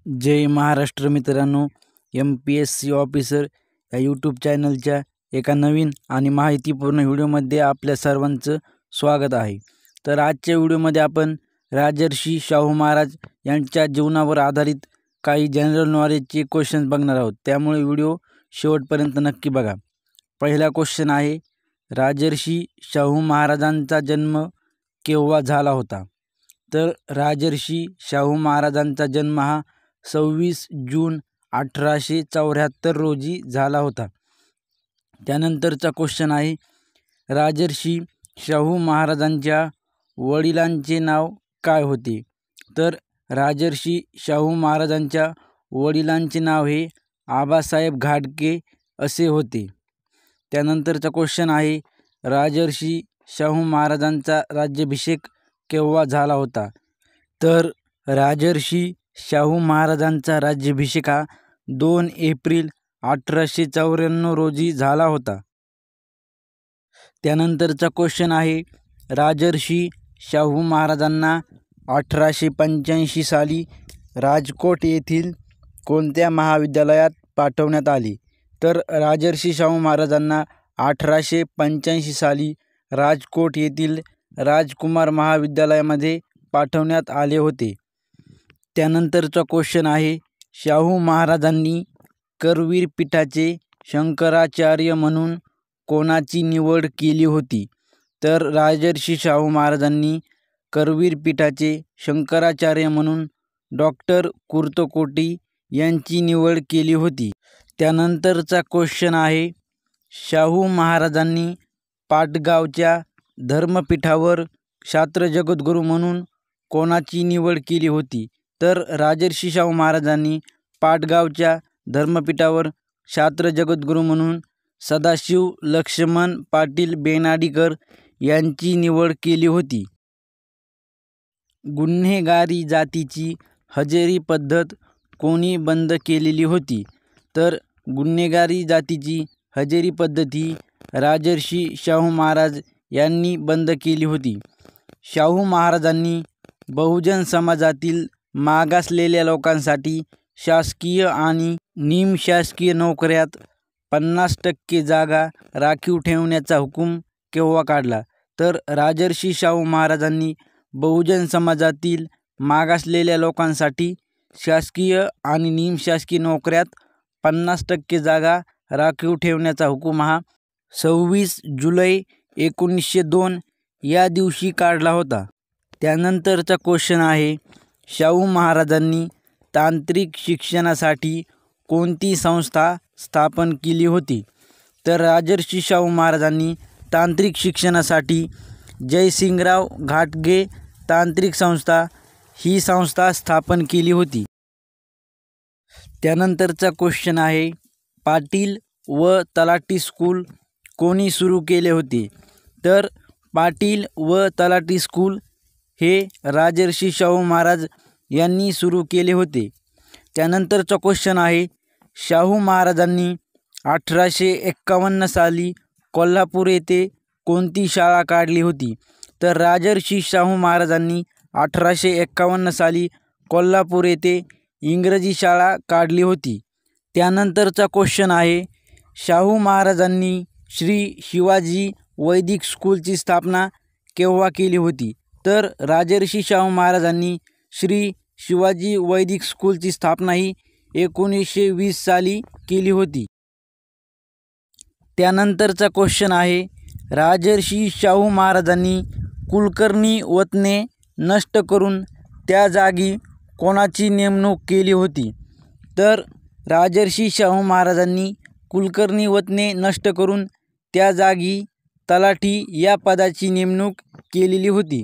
जय महाराष्ट्र मित्रांनो, MPSC officer या YouTube चॅनलच्या एका नवीन आणि माहितीपूर्ण व्हिडिओमध्ये आपल्या सर्वांचं स्वागत आहे। तर आजच्या व्हिडिओमध्ये आपण राजर्षी शाहू महाराज यांच्या जीवनावर आधारित काही जनरल नॉलेजचे क्वेश्चन्स बघणार आहोत, त्यामुळे व्हिडिओ शेवटपर्यंत नक्की बघा। पहिला क्वेश्चन आहे, राजर्षी शाहू महाराजांचा जन्म केव्हा झाला होता? तर राजर्षी शाहू महाराजांचा जन्म हा 26 जून 1874 रोजी झाला होता। त्यानंतरचा क्वेश्चन आहे, राजर्षी शाहू महाराजांच्या वडिलांचे नाव काय होते? तर राजर्षी शाहू महाराजांच्या वडिलांचे नाव हे आबासाहेब घाटगे असे होते। त्यानंतरचा क्वेश्चन आहे, राजर्षी शाहू महाराजांचा राज्याभिषेक केव्हा झाला होता? तर राजर्षी शाहू महाराजांचा राज्याभिषेक हा 2 एप्रिल 1894 रोजी झाला होता। त्यानंतरचा क्वेश्चन आहे, राजर्षी शाहू महाराजांना 1885 साली राजकोट येथील कोणत्या महाविद्यालयात पाठवण्यात आले? तर राजर्षी शाहू महाराजांना 1885 साली राजकोट येथील राजकुमार महाविद्यालयामध्ये पाठवण्यात आले होते। त्यानंतरचा क्वेश्चन आहे, शाहू महाराजांनी करवीर पीठाचे शंकराचार्य म्हणून कोणाची निवड केली होती? तर राजर्षी शाहू महाराजांनी करवीर पीठाचे शंकराचार्य म्हणून डॉक्टर कुर्तकोटी यांची निवड केली होती। त्यानंतरचा क्वेश्चन आहे, शाहू महाराजांनी पाटगावच्या धर्मपीठावर क्षात्र जगद्गुरू म्हणून कोणाची निवड केली होती? तर राजर्षी शाहू महाराजांनी पाटगावच्या धर्मपीठावर क्षात्र जगद्गुरू म्हणून सदाशिव लक्ष्मण पाटील बेनाडीकर यांची निवड केली होती। गुन्हेगारी जातीची हजेरी पद्धत कोणी बंद केलेली होती? तर गुन्हेगारी जातीची हजेरी पद्धत ही राजर्षी शाहू महाराज यांनी बंद केली होती। शाहू महाराजांनी बहुजन समाजातील मागासलेल्या लोकांसाठी शासकीय आणि निमशासकीय नोकऱ्यात 50% जागा राखीव ठेवण्याचा हुकूम केव्हा काढला? तर राजर्षी शाहू महाराजांनी बहुजन समाजातील मागासलेल्या लोकांसाठी शासकीय आणि निमशासकीय नोकऱ्यात 50% जागा राखीव ठेवण्याचा हुकूम हा 26 जुलै 1902 या दिवशी काढला होता। त्यानंतरचा क्वेश्चन आहे, शाहू महाराजांनी तांत्रिक शिक्षणासाठी कोणती संस्था स्थापन केली होती? तर राजर्षी शाहू महाराजांनी तांत्रिक शिक्षणासाठी जयसिंगराव घाटगे तांत्रिक संस्था ही संस्था स्थापन केली होती। त्यानंतरचा क्वेश्चन आहे, पाटील व तलाठी स्कूल कोणी सुरू केले होते? तर पाटील व तलाठी स्कूल हे राजर्षी शाहू महाराज यांनी सुरू केले होते। त्यानंतरचा क्वेश्चन आहे, शाहू महाराजांनी 1851 साली कोल्हापूर येथे कोणती शाळा काढली होती? तर राजर्षी शाहू महाराजांनी 1851 साली कोल्हापूर येथे इंग्रजी शाळा काढली होती। त्यानंतरचा क्वेश्चन आहे, शाहू महाराजांनी श्री शिवाजी वैदिक स्कूलची स्थापना केव्हा केली होती? तर राजर्षी शाहू महाराजांनी श्री शिवाजी वैदिक स्कूलची स्थापना ही 1920 साली केली होती। त्यानंतरचा क्वेश्चन आहे, राजर्षी शाहू महाराजांनी कुलकर्णी वतने नष्ट करून त्या जागी कोणाची नेमणूक केली होती? तर राजर्षी शाहू महाराजांनी कुलकर्णी वतने नष्ट करून त्या जागी तलाठी या पदाची नेमणूक केलेली होती।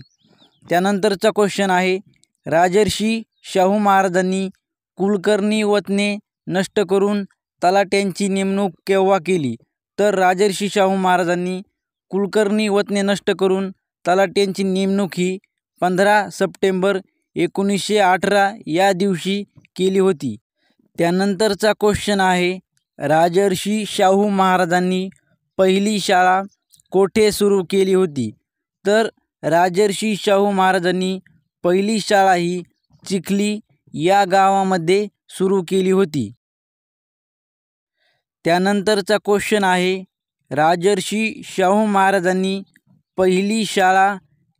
त्यानंतरचा क्वेश्चन आहे, राजर्षी शाहू महाराजांनी कुलकर्णी वतने नष्ट करून तलाट्यांची नेमणूक केव्हा केली? तर राजर्षी शाहू महाराजांनी कुलकर्णी वतने नष्ट करून तलाट्यांची नेमणूक ही 15 सप्टेंबर 1918 या दिवशी केली होती। त्यानंतरचा क्वेश्चन आहे, राजर्षी शाहू महाराजांनी पहिली शाळा कोठे सुरू केली होती? तर राजर्षी शाहू महाराजांनी पहिली शाळा ही चिखली या गावामध्ये सुरू केली होती? त्यानंतरचा क्वेश्चन आहे, राजर्षी शाहू महाराजांनी पहिली शाळा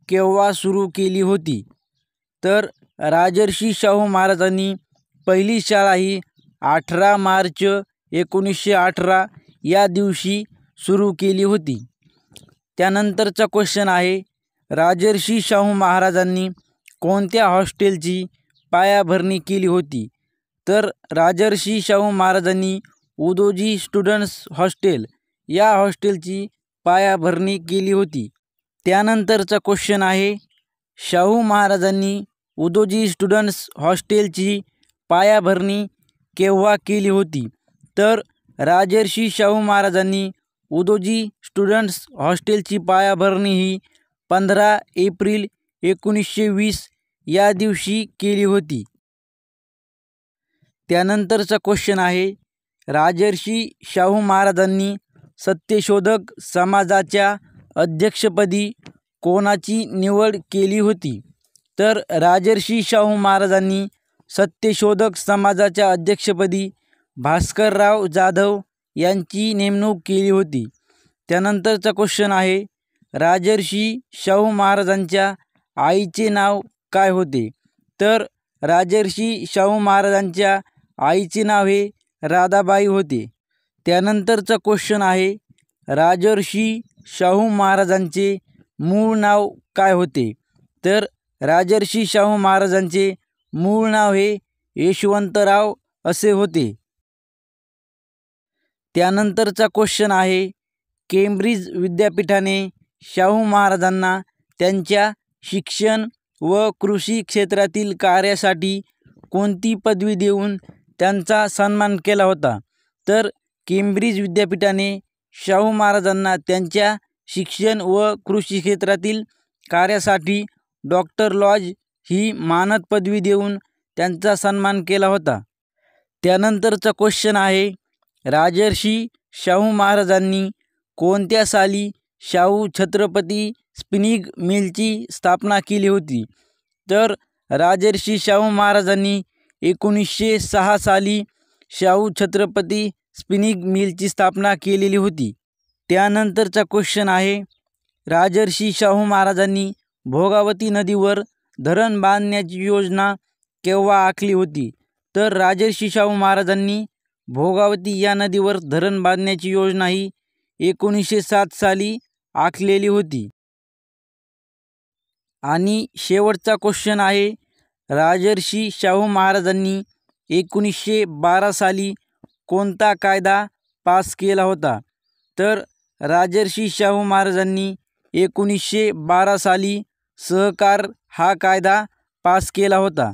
केव्हा सुरू केली होती? तर राजर्षी शाहू महाराजांनी पहिली शाळा ही 18 मार्च 1918 या दिवशी सुरू केली होती. त्यानंतरचा क्वेश्चन आहे, राजर्षी शाहू महाराजांनी कोणत्या हॉस्टेलची पायाभरणी केली होती? तर राजर्षी शाहू महाराजांनी उदोजी स्टुडंट्स हॉस्टेल या हॉस्टेलची पायाभरणी केली होती. त्यानंतरचा क्वेश्चन आहे, शाहू महाराजांनी उदोजी स्टुडंट्स हॉस्टेलची पायाभरणी केव्हा केली होती? तर राजर्षी शाहू महाराजांनी उदोजी स्टुडंट्स हॉस्टेलची पायाभरणी ही 15 एप्रिल 1920 या दिवशी केली होती. त्यानंतरचा क्वेश्चन आहे, राजर्षी शाहू महाराजांनी सत्यशोधक समाजाच्या अध्यक्षपदी कोणाची निवड केली होती? तर राजर्षी शाहू महाराजांनी सत्यशोधक समाजाच्या अध्यक्षपदी भास्करराव जाधव यांची नेमणूक केली होती. त्यानंतरचा क्वेश्चन आहे, राजर्षी शाहू महाराजांच्या आईचे नाव काय होते? तर राजर्षी शाहू महाराजांच्या आईचे नाव हे राधाबाई होते. त्यानंतरचा क्वेश्चन आहे, राजर्षी शाहू महाराजांचे मूळ नाव काय होते? तर राजर्षी शाहू महाराजांचे मूळ नाव हे यशवंतराव असे होते. त्यानंतरचा क्वेश्चन आहे, केम्ब्रिज विद्यापीठाने शाहू महाराजांना त्यांच्या शिक्षण व कृषी क्षेत्रातील कार्यासाठी कोणती पदवी देऊन त्यांचा सन्मान केला होता? तर केम्ब्रिज विद्यापीठाने शाहू महाराजांना त्यांच्या शिक्षण व कृषी क्षेत्रातील कार्यासाठी डॉक्टर लॉज ही मानद पदवी देऊन त्यांचा सन्मान केला होता. त्यानंतरचा क्वेश्चन आहे, राजर्षी शाहू महाराजांनी कोणत्या साली शाहू छत्रपती स्पिनिंग मिलची स्थापना केली होती? तर राजर्षी शाहू महाराजांनी 1906 साली शाहू छत्रपती स्पिनिंग मिलची स्थापना केलेली होती. त्यानंतरचा क्वेश्चन आहे, राजर्षी शाहू महाराजांनी भोगावती नदीवर धरण बांधण्याची योजना केव्हा आखली होती? तर राजर्षी शाहू महाराजांनी भोगावती या नदीवर धरण बांधण्याची योजना ही 1907 साली आखलेली होती. आणि शेवटचा क्वेश्चन आहे, राजर्षी शाहू महाराजांनी 1912 साली कोणता कायदा पास केला होता? तर राजर्षी शाहू महाराजांनी 1912 साली सहकार हा कायदा पास केला होता.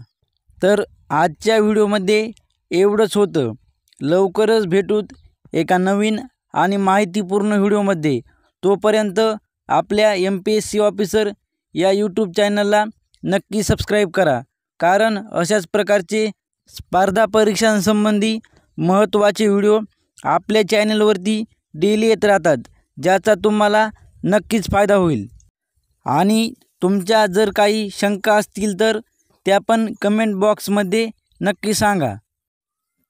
तर आजच्या व्हिडिओमध्ये एवढंच होतं. लवकरच भेटूत एका नवीन आणि माहितीपूर्ण व्हिडिओमध्ये. तोपर्यंत आपल्या MPSC ऑफिसर या यूट्यूब चॅनलला नक्की सबस्क्राईब करा, कारण अशाच प्रकारचे स्पर्धा परीक्षांसंबंधी महत्त्वाचे व्हिडिओ आपल्या चॅनलवरती डेली येत राहतात, ज्याचा तुम्हाला नक्कीच फायदा होईल. आणि तुमच्या जर काही शंका असतील तर त्या पण कमेंट बॉक्समध्ये नक्की सांगा.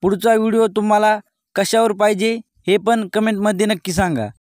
पुढचा व्हिडिओ तुम्हाला कशावर पाहिजे हे पण कमेंटमध्ये नक्की सांगा.